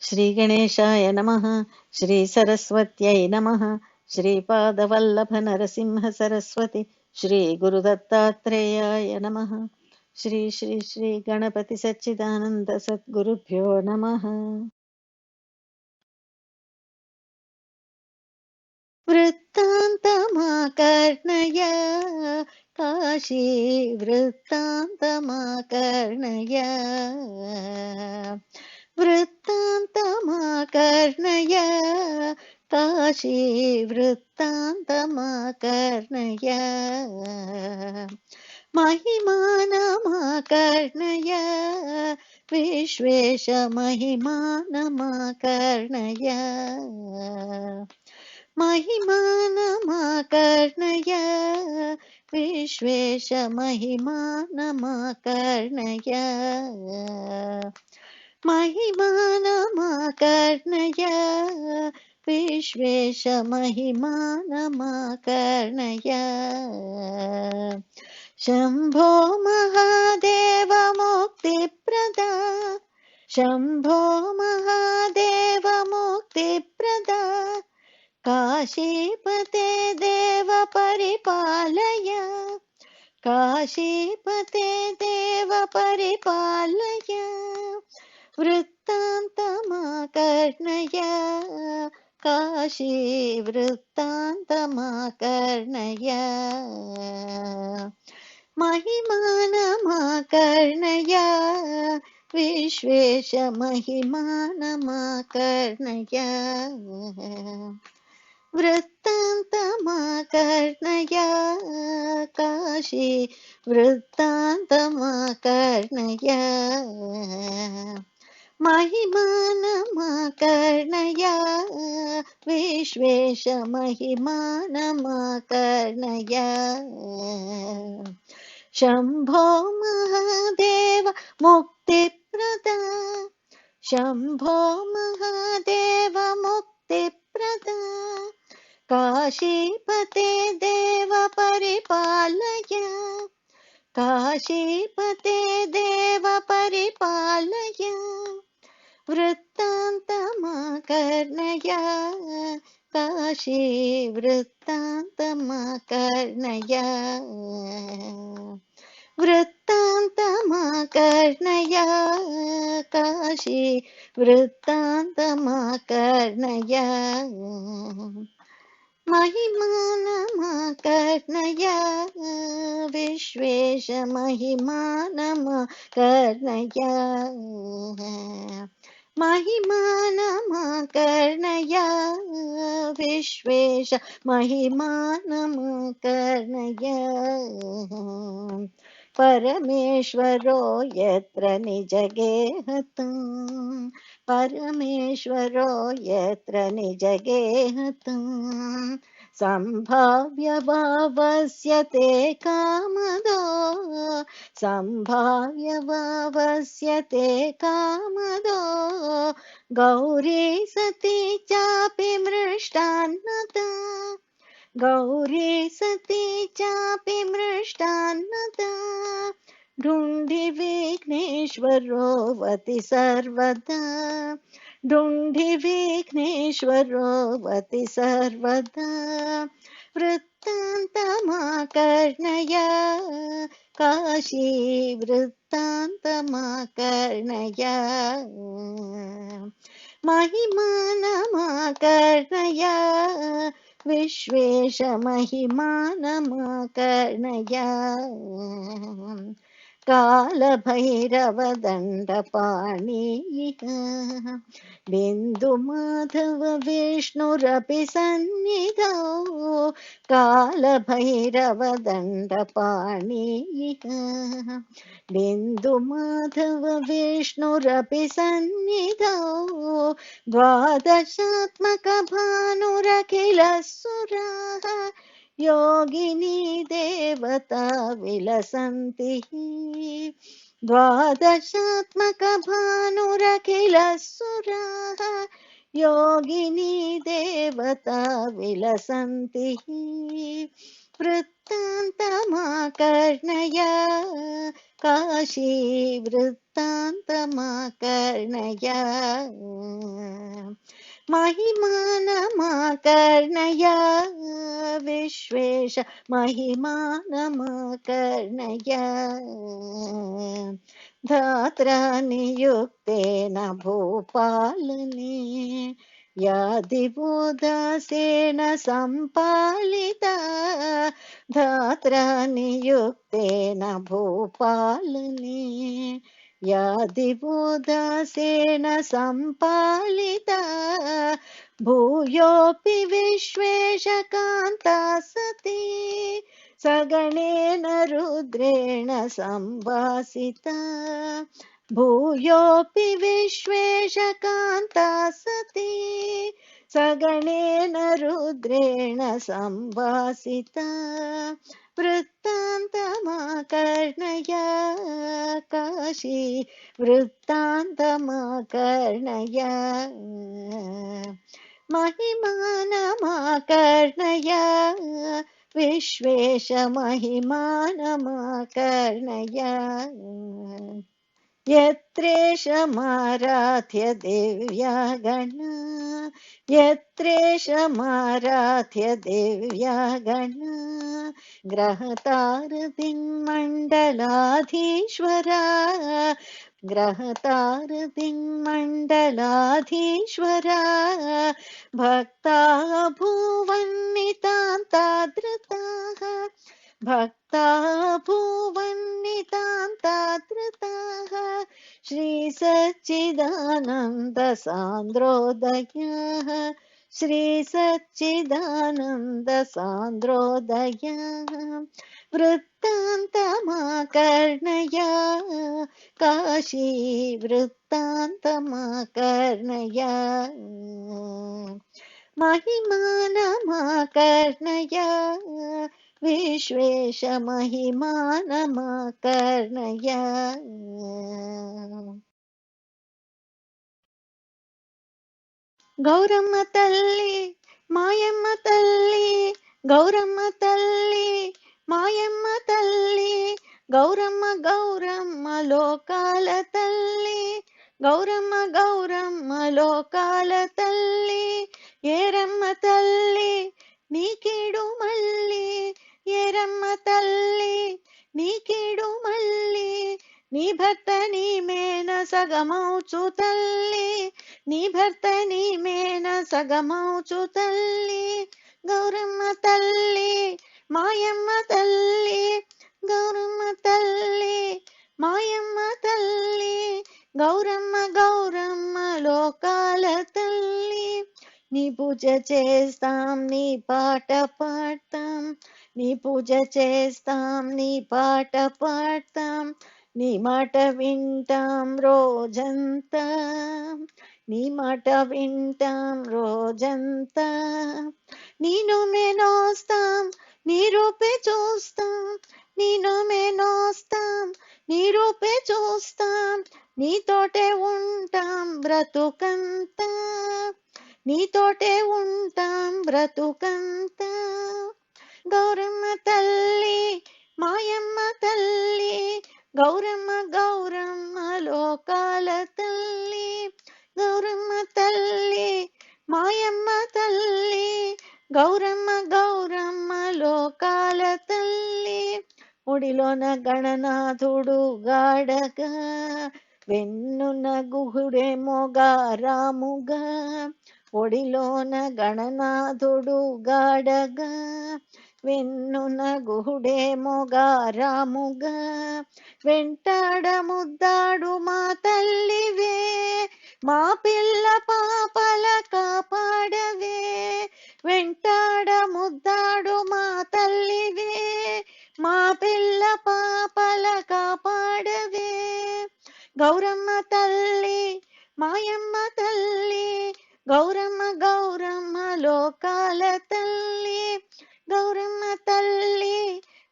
श्रीगणेशाय नमः। श्रीसरस्वत्यै नमः। श्रीपादवल्लभनरसिंह सरस्वती श्रीगुरुदत्तात्रेयाय नमः। श्री श्री श्री गणपति सच्चिदानंद सद्गुरुभ्यो नमः। वृत्तान्तमाकर्णय काशी वृत्तान्तमाकर्णय वृत्तान्तमाकर्णय काशी वृत्तान्तमाकर्णय महिमानमाकर्णय विश्वेश महिमानमाकर्णय महिमानमाकर्णय विश्वेश महिमानमाकर्णय महिमानमाकर्णय विश्वेश महिमानमाकर्णय शम्भो महादेव मुक्तिप्रदा शम्भो महादेव मुक्तिप्रदा काशीपते देव परिपालय काशीपते देव परिपालय वृत्तान्तमाकर्णय काशी वृत्तान्तमाकर्णय महिमानमाकर्णय विश्वेश महिमानमाकर्णय वृत्तान्तमाकर्णय काशी वृत्तान्तमाकर्णय महिमानमाकर्णय विश्वेश महिमानमाकर्णय शम्भो महादेव मुक्तिप्रदा शम्भो महादेव मुक्तिप्रदा काशीपते देव परिपालय काशीपते देव परिपालय वृत्तान्तमाकर्णय काशी वृत्तान्तमाकर्णय वृत्तान्तमाकर्णय काशी वृत्तान्तमाकर्णय महिमानमाकर्णय विश्वेश महिमानमाकर्णय महिमानमाकर्णय विश्वेश महिमानमाकर्णय परमेश्वरो यत्र निजगेहतं परमेश्वरो यत्र निजगेहतं सम्भाव्य भावस्य ते कामदो सम्भाव्य भावस्य ते कामदो गौरी सती चापि मृष्टान्नदा गौरी सती चापि मृष्टान्नदा ढुण्ढि विघ्नेश्वरो वति सर्वदा ढुण्ढि विघ्नेश्वरो वति सर्वदा वृत्तान्तमाकर्णय काशी वृत्तान्तमाकर्णय महिमानमाकर्णय विश्वेश महिमानमाकर्णय कालभैरवदण्डपाणि बिन्दुमाधव विष्णुरपि सन्निधौ कालभैरवदण्डपाणि बिन्दुमाधव विष्णुरपि सन्निधौ द्वादशात्मक भानुरखिलसुराः योगिनी देवता विलसन्ति द्वादशात्मक भानुरखिलसुराः योगिनी देवता विलसन्ति वृत्तान्तमाकर्णय काशी वृत्तान्तमाकर्णय महिमानमाकर्णय विश्वेश महिमानमाकर्णय धात्रा नियुक्तेन भूपालने यादिबोधासेन सम्पालिता धात्रा नियुक्तेन भूपालने यादिबोधासेन सम्पालिता भूयोऽपि विश्वेशकान्ता सती सगणेन रुद्रेण सम्भासिता भूयोऽपि विश्वेशकान्ता सती सगणेन रुद्रेण सम्भासिता वृत्तान्तमाकर्णय काशी वृत्तान्तमाकर्णय महिमानमाकर्णय विश्वेश महिमानमाकर्णय यत्रेशमाराध्य दिव्यागणा यत्रेशमाराध्य दिव्यागणा ग्रहतारदिङ्मण्डलाधीश्वरा ग्रहतारदिङ्मण्डलाधीश्वरा भक्ता भुवन्नितान्तादृताः भक्ता भुवन्नितान्तादृताः श्री सच्चिदानन्द सान्द्रोदयः श्री सच्चिदानन्द सान्द्रोदयः वृत्तान्तमाकर्णय काशी वृत्तान्तमाकर्णय महिमानमाकर्णय विश्वेश महिमानमाकर्णय गौरम्म तल्ली मायम्म तल्ली गौरम्म तल्ली मायम्म तल्ली गौरम्म गौरम्म लोकाल तल्ली गौरम्म गौरम्म लोकाल तल्ली ఏరమ్మ తల్లి నీకేడు మళ్ళీ ఏరమ్మ తల్లి నీకేడు మళ్ళీ నీ భర్త నీ మేన సగమౌచు తల్లి నీ భర్త నీ మేన సగమౌచు తల్లి గౌరమ్మ తల్లి మాయమ్మ తల్లి గౌరమ్మ తల్లి మాయమ్మ తల్లి గౌరమ్మ గౌరమ్మ లోకాల తల్లి నీ పూజ చేస్తాం నీ పాట పాడతాం నీ పూజ చేస్తాం నీ పాట పాడతాం నీ మాట వింటాం రోజంతా నీ మాట వింటాం రోజంతా నీను మేనోస్తాం నీ రూపే చూస్తాం నీను మేనోస్తాం నీ రూపే చూస్తాం నీతోటే ఉంటాం బ్రతుకంతా నీతోటే ఉంటాం బ్రతుకంతా గౌరమ్మ తల్లి మాయమ్మ తల్లి గౌరమ్మ గౌరమ్మ లోకాల తల్లి గౌరమ్మ తల్లి మాయమ్మ తల్లి గౌరమ్మ గౌరమ్మ లోకాల తల్లి ఒడిలోన గణనాథుడు గాడగా వెన్నున గుహుడేమో గారాముగా ఒడిలోన గణనాథుడు గాడగా వెన్నున గుహుడేమో గారాముగా వెంటాడ ముద్దాడు మా తల్లివే మా పిల్ల పాపల కాపాడవే వెంటాడ ముద్దాడు మా తల్లివే మా పిల్ల పాపల కాపాడవే గౌరమ్మ తల్లి మాయమ్మ తల్లి గౌరమ్మ గౌరమ్మ లోకాల తల్లి గౌరమ్మ తల్లి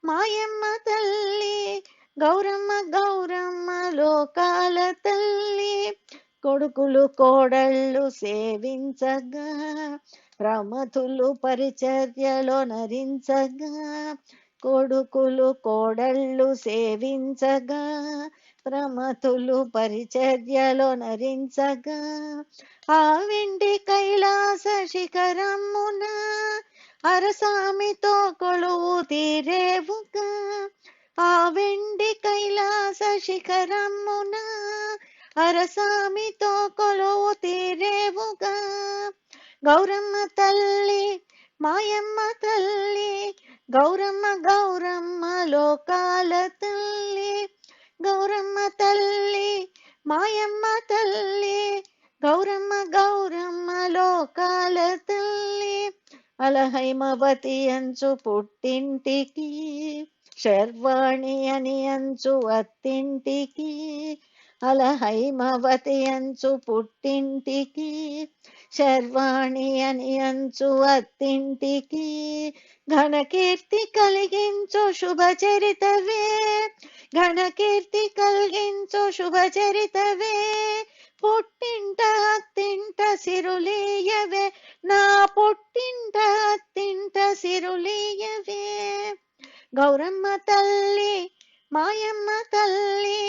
మాయమ్మ తల్లి గౌరమ్మ గౌరమ్మ లోకాల తల్లి కొడుకులు కోడళ్ళు సేవించగా ప్రమతులు పరిచర్యలో నరించగా కొడుకులు కోడళ్ళు సేవించగా ప్రమతులు పరిచర్యలో నరించగా ఆ వెండి కైలాస శిఖరమున అరసామితో కొలువు తీరేవుగా ఆ వెండి కైలాస శిఖరమున అరసామితో కొలువు తీరేవుగా గౌరమ్మ తల్లి మాయమ్మ తల్లి గౌరమ్మ గౌరమ్మ లోకాల తల్లి గౌరమ్మ తల్లి మాయమ్మ తల్లి గౌరమ్మ గౌరమ్మ లోకాల తల్లి అలహైమవతి అంచు పుట్టింటికి శర్వాణి అని అంచు అత్తింటికి అలహైమవతి అంచు పుట్టింటికి శర్వాణి అని అంచు అత్తింటికి ఘనకీర్తి కలిగించు శుభచరితవే ఘనకీర్తి కలిగించు శుభచరితవే పుట్టింట అత్తింట సిరులీయవే నా పుట్టింట అత్తింట సిరులీయవే గౌరమ్మ తల్లి మాయమ్మ తల్లి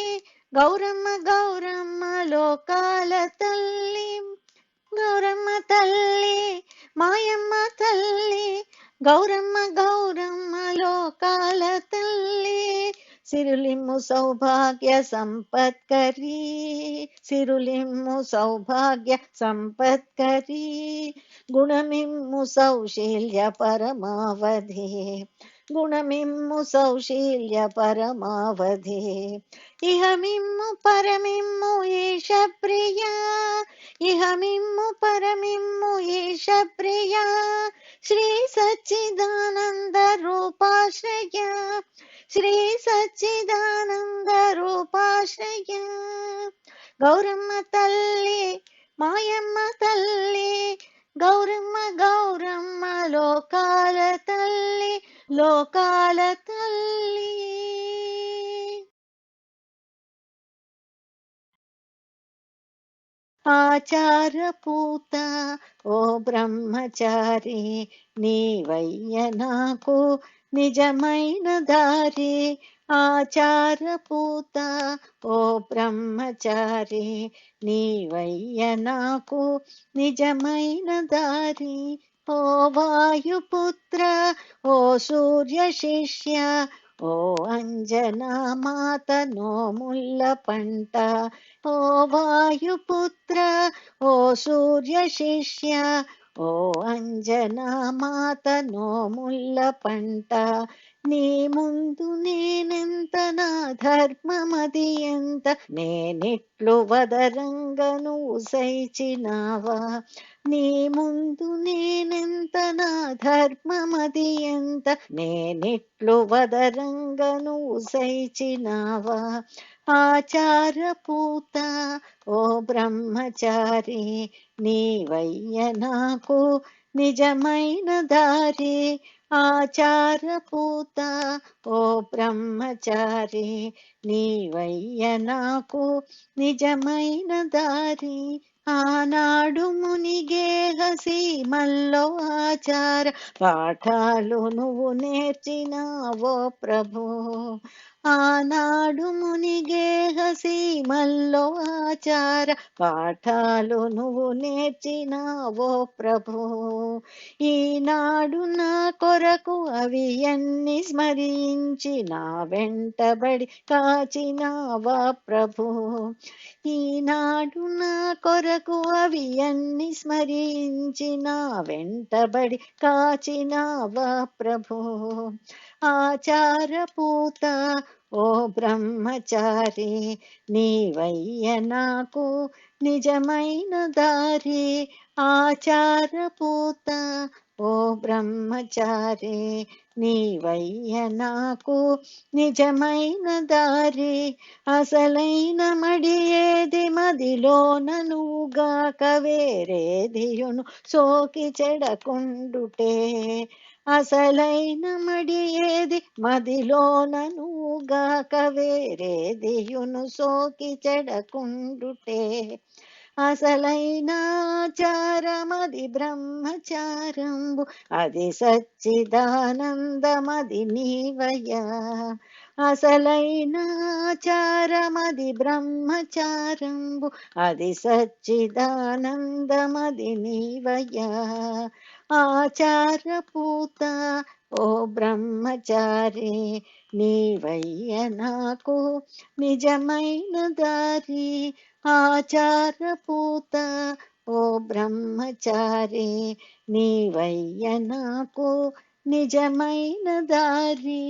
గౌరమ్మ గౌరమ్మ లోకాల తల్లి గౌరమ్మ తల్లి మాయమ్మ తల్లి గౌరమ్మ గౌరమ్మ లోకాల తల్లి సిరులిమ్ము సౌభాగ్య సంపత్కరీ సిరులిమ్ము సౌభాగ్య సంపత్కరీ గుణమిమ్ము సౌశీల్య పరమావధి గుణమిమ్ము సౌశీల్య పరమావధి ఇహమిమ్ము పరమిమ్ము ఈశ ప్రియ ఇహమిమ్ము పరమిమ్ము ఈశ ప్రియ శ్రీ సచ్చిదానంద రూపాశ్రయ శ్రీ సచ్చిదానంద రూపాశ్రయ గౌరమ్మ తల్లి మాయమ్మ తల్లి గౌరమ్మ గౌరమ్మ లోకాల తల్లి లోకాల తల్లి ఆచార పూత ఓ బ్రహ్మచారి నీవయ్య నాకు నిజమైన దారి ఆచార పూత ఓ బ్రహ్మచారి నీవయ్య నాకు నిజమైన దారి ఓ వాయుపుత్ర ఓ సూర్య శిష్య ఓ అంజనా మాత నోముల్ల పంట ఓ వాయుపుత్ర ఓ సూర్య శిష్య ఓ అంజనా మాత నోముల్ల పంట నీ ముందు నేనెంత నా ధర్మమది ఎంత నేనిట్లు వదరంగను సైచినావా నీ ముందు నేనెంత నా ధర్మమది ఎంత నేనిట్లు వదరంగను సైచినావా ఆచార పూత ఓ బ్రహ్మచారి నీవయ్య నాకు నిజమైన దారి ఆచార పూత ఓ బ్రహ్మచారి నీవయ్య నాకు నిజమైన దారి ఆనాడు మునిగేహ సీమల్లో ఆచార పాఠాలు నువ్వు నేర్చినావో ప్రభు ఆనాడు మునిగేహ సీమల్లో ఆచార పాఠాలు నువ్వు నేర్చినావో ప్రభు ఈనాడు నా కొరకు అవి ఎన్ని స్మరించి నా వెంటబడి కాచినావా ప్రభు ఈనాడు నా కొరకు అవి ఎన్ని స్మరించి నా వెంటబడి కాచినావా ప్రభు ఆచార పూత ఓ బ్రహ్మచారి నీవయ్య నాకు నిజమైన దారి ఆచార పూత ఓ బ్రహ్మచారి నీవయ్య నాకు నిజమైన దారి అసలైన మడి ఏది మదిలోన నువ్వుగాక వేరేదియును సోకి చెడకుండుటే అసలైన మడి ఏది మదిలోన నువ్వుగాక వేరేదియును సోకి చెడకుండుటే అసలైనాచారమది బ్రహ్మచారంబు అది సచ్చిదానందమది నీవయ్యా అసలైనాచారమది బ్రహ్మచారంబు అది సచ్చిదానందమది నీవయ్యా ఆచారపూత ఓ బ్రహ్మచారి నీవయ్య నాకు నిజమైన దారి ఆచారపూత ఓ బ్రహ్మచారి నీవయ్య నాకు నిజమైన దారి